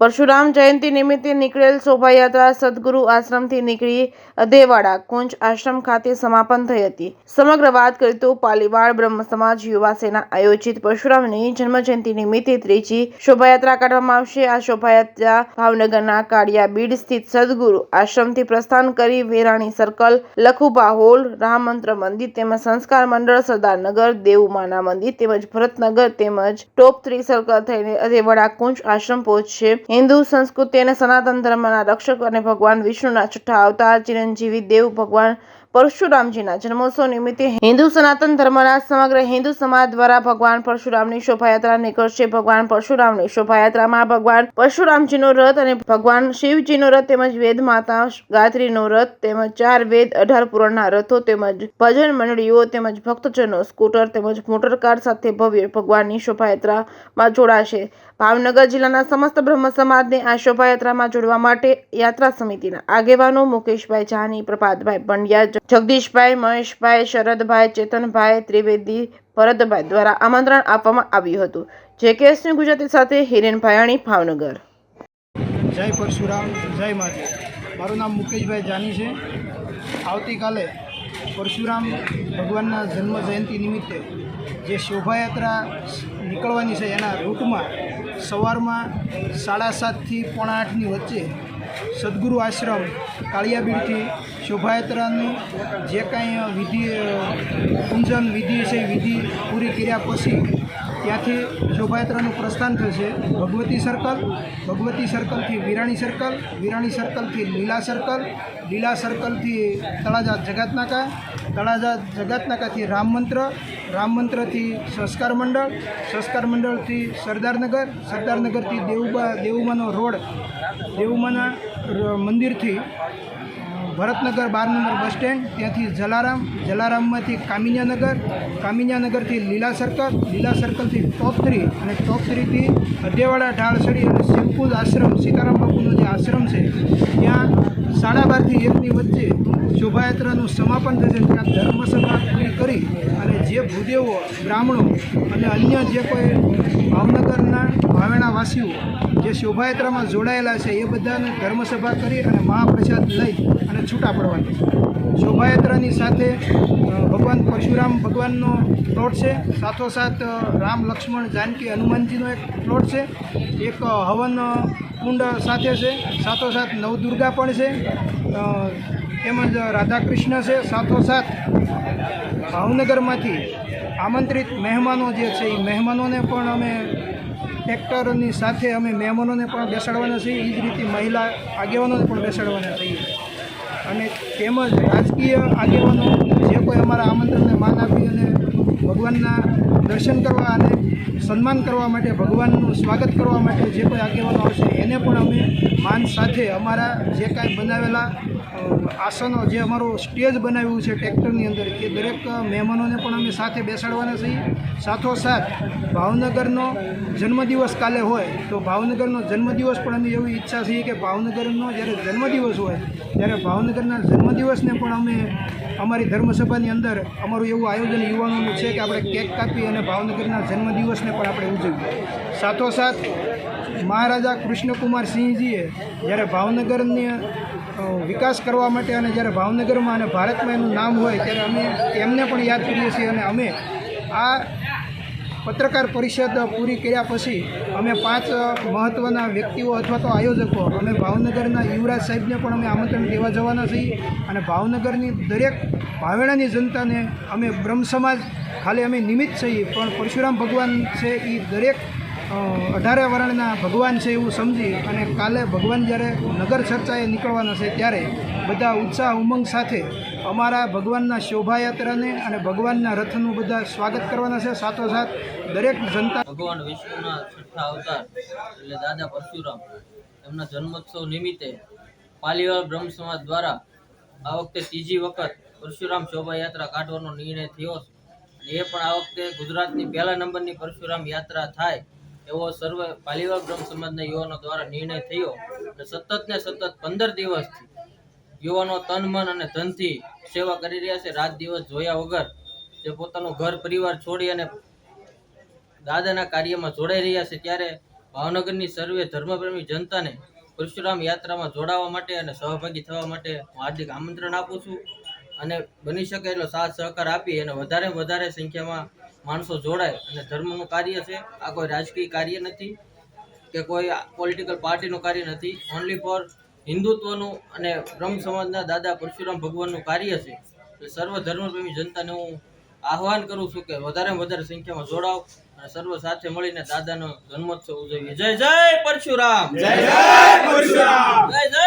પરશુરામ જયંતિ નિમિત્તે નીકળેલ શોભાયાત્રા સદગુરુ આશ્રમથી નીકળી અધેવાડા કુંજ આશ્રમ ખાતે સમાપન થઈ હતી. સમગ્ર વાત કરીએ તો પાલીવાડ બ્રહ્મ સમાજ યુવા સેના આયોજિત પરશુરામની જન્મજયંતિ નિમિત્તે ત્રીજી શોભાયાત્રા કાઢવામાં આવશે. આ શોભાયાત્રા ભાવનગરના કાળિયા બીડ સ્થિત સદગુરુ આશ્રમથી પ્રસ્થાન કરી વેરાણી સર્કલ, લખુભા હોલ, રામ મંત્ર મંદિર તેમજ સંસ્કાર મંડળ, સરદારનગર, દેવુમાના મંદિર તેમજ ભરતનગર તેમજ ટોપ 3 સર્કલ થઈને અધેવાડા કુંજ આશ્રમ પહોંચશે. હિન્દુ સંસ્કૃતિ અને સનાતન ધર્મના રક્ષક અને ભગવાન વિષ્ણુના છઠ્ઠા અવતાર ચિરંજીવી દેવ ભગવાન પરશુરામજીના જન્મોત્સવ નિમિત્તે હિન્દુ સનાતન ધર્મના સમગ્ર હિન્દુ સમાજ દ્વારા ભગવાન પરશુરામની શોભાયાત્રા નીકળશે. ભગવાન પરશુરામની શોભાયાત્રામાં ભગવાન પરશુરામજીનો રથ અને ભગવાન શિવજીનો રથ તેમજ વેદ માતા ગાયત્રીનો રથ તેમજ 4 વેદ 18 પુરાણના રથો તેમજ ભજન મંડળીઓ તેમજ ભક્તજનો સ્કૂટર તેમજ મોટરકાર સાથે ભવ્ય ભગવાનની શોભાયાત્રામાં જોડાશે. ભાવનગર જિલ્લાના સમસ્ત બ્રહ્મ સમાજને આ શોભાયાત્રામાં જોડવા માટે યાત્રા સમિતિના આગેવાનો મુકેશભાઈ જાની, પ્રભાતભાઈ પંડ્યા, જગદીશભાઈ, મહેશભાઈ, શરદભાઈ, ચેતનભાઈ ત્રિવેદી, ભરતભાઈ દ્વારા આમંત્રણ આપવામાં આવ્યું હતું. જેકેએસની ગુજરાતી સાથે હિરેન ભાયાણી, ભાવનગર. જય પરશુરામ, જય માતા. મારું નામ મુકેશભાઈ જાની છે. આવતીકાલે પરશુરામ ભગવાનના જન્મ જયંતિ નિમિત્તે જે શોભાયાત્રા નીકળવાની છે એના રૂટમાં સવારમાં 7:30 થી 7:45ની વચ્ચે સદગુરુ આશ્રમ કાળિયાબીડથી શોભાયાત્રાની જે કાંઈ વિધિ પૂજન વિધિ છે વિધિ પૂરી કર્યા પછી ત્યાંથી શોભાયાત્રાનું પ્રસ્થાન થશે. ભગવતી સર્કલથી વિરાણી સર્કલ, વિરાણી સર્કલથી લીલા સર્કલથી તળાજા જગાતનાકા, તળાજા જગાતનાકાથી રામ મંત્રથી સંસ્કાર મંડળથી સરદારનગર, સરદારનગરથી દેવુમાનો રોડ, દેવુમાના મંદિરથી ભરતનગર 12 નંબર બસ સ્ટેન્ડ, ત્યાંથી જલારામમાંથી કામિન્યાનગરથી લીલા સર્કલથી ટોપ 3 અને ટોપ 3થી અધેવાડા ઢાળસડી અને શિવકુંજ આશ્રમ સીતારામ બાપુનો જે આશ્રમ છે ત્યાં 12:30 થી 1ની વચ્ચે શોભાયાત્રાનું સમાપન થશે. ત્યાં ધર્મસભા પૂરી કરી અને જે ભૂદેવો, બ્રાહ્મણો અને અન્ય જે કોઈ ભાવનગરના ભાવેણાવાસીઓ જે શોભાયાત્રામાં જોડાયેલા છે એ બધાને ધર્મસભા કરી અને મહાપ્રસાદ લઈ અને છૂટા પડવાની. શોભાયાત્રાની સાથે ભગવાન પરશુરામ ભગવાનનો પ્લોટ છે, સાથોસાથ રામ, લક્ષ્મણ, જાનકી, હનુમાનજીનો એક પ્લોટ છે, એક હવન કુંડ સાથે છે, સાથોસાથ નવદુર્ગા પણ છે, તેમજ રાધાકૃષ્ણ છે. સાથોસાથ ભાવનગરમાંથી આમંત્રિત મહેમાનો જે છે એ મહેમાનોને પણ અમે ટ્રેક્ટરની સાથે અમે મહેમાનોને પણ બેસાડવાના છીએ. એ જ રીતે મહિલા આગેવાનોને પણ બેસાડવાના છીએ અને તેમજ રાજકીય આગેવાનો જે કોઈ અમારા આમંત્રણને માન આપી અને ભગવાનના દર્શન કરવા અને સન્માન કરવા માટે, ભગવાનનું સ્વાગત કરવા માટે જે કોઈ આગેવાનો આવશે એને પણ અમે માન સાથે અમારા જે કાંઈ બનાવેલા આસનો, જે અમારું સ્ટેજ બનાવ્યું છે ટ્રેક્ટરની અંદર, એ દરેક મહેમાનોને પણ અમે સાથે બેસાડવાના છીએ. સાથોસાથ ભાવનગરનો જન્મદિવસ કાલે હોય તો ભાવનગરનો જન્મદિવસ પણ અમે એવી ઈચ્છા છીએ કે ભાવનગરનો જ્યારે જન્મદિવસ હોય ત્યારે ભાવનગરના જન્મદિવસને પણ અમે અમારી ધર્મસભાની અંદર અમારું એવું આયોજન યુવાનોનું છે કે આપણે કેક કાપી અને ભાવનગરના જન્મદિવસને પણ આપણે ઉજવીએ. સાથોસાથ મહારાજા કૃષ્ણકુમાર સિંહજીએ જ્યારે ભાવનગરની વિકાસ કરવા માટે અને જ્યારે ભાવનગરમાં અને ભારતમાં એનું નામ હોય ત્યારે અમે એમને પણ યાદ કરીએ છીએ અને અમે આ પત્રકાર પરિષદ પૂરી કર્યા પછી અમે 5 મહત્ત્વના વ્યક્તિઓ અથવા તો આયોજકો અમે ભાવનગરના યુવરાજ સાહેબને પણ અમે આમંત્રણ દેવા જવાના છીએ અને ભાવનગરની દરેક ભાવેણાની જનતાને અમે બ્રહ્મ સમાજ ખાલી અમે નિમિત્ત છીએ પણ પરશુરામ ભગવાન છે એ દરેક 18 વર્ણના ભગવાન છે એવું સમજી અને કાલે ભગવાન જ્યારે નગર ચર્ચાએ નીકળવાના છે ત્યારે બધા ઉત્સાહ ઉમંગ સાથે અમારા ભગવાનના શોભાયાત્રાને અને ભગવાનના રથનું બધા સ્વાગત કરવાના છે. સાથોસાથ દરેક જનતા ભગવાન વિષ્ણુના છઠ્ઠા અવતાર એટલે દાદા પરશુરામ એમના જન્મોત્સવ નિમિત્તે પાલીવાડ બ્રહ્મ સમાજ દ્વારા આ વખતે ત્રીજી વખત પરશુરામ શોભાયાત્રા કાઢવાનો નિર્ણય થયો છે. એ પણ આ વખતે ગુજરાતની 1 નંબરની પરશુરામ યાત્રા થાય એવો સર્વ પાલીવાડ બ્રહ્મ સમાજના યુવાનો દ્વારા નિર્ણય થયો અને સતત 15 દિવસથી યુવાનો તન, મન અને ધનથી સેવા કરી રહ્યા છે. રાત દિવસ જોયા વગર જે પોતાનું ઘર પરિવાર છોડી અને દાદાના કાર્યમાં જોડાઈ રહ્યા છે ત્યારે ભાવનગરની સર્વે ધર્મપ્રેમી જનતાને પરશુરામ યાત્રામાં જોડાવા માટે અને સહભાગી થવા માટે હું હાર્દિક આમંત્રણ આપું છું અને બની શકે એટલો સાથ સહકાર આપી અને વધારે સંખ્યામાં માણસો જોડાય અને ધર્મનું કાર્ય છે. આ કોઈ રાજકીય કાર્ય નથી કે કોઈ પોલિટિકલ પાર્ટીનું કાર્ય નથી. ઓનલી ફોર હિન્દુત્વનું અને બ્રહ્મ સમાજના દાદા પરશુરામ ભગવાનનું કાર્ય છે. એટલે સર્વ ધર્મપ્રેમી જનતાને હું આહવાન કરું છું કે વધારે સંખ્યામાં જોડાવ અને સર્વ સાથે મળીને દાદાનો જન્મોત્સવ ઉજવીએ. જય જય પરશુરામ. જય જય પરશુરામ. જય જય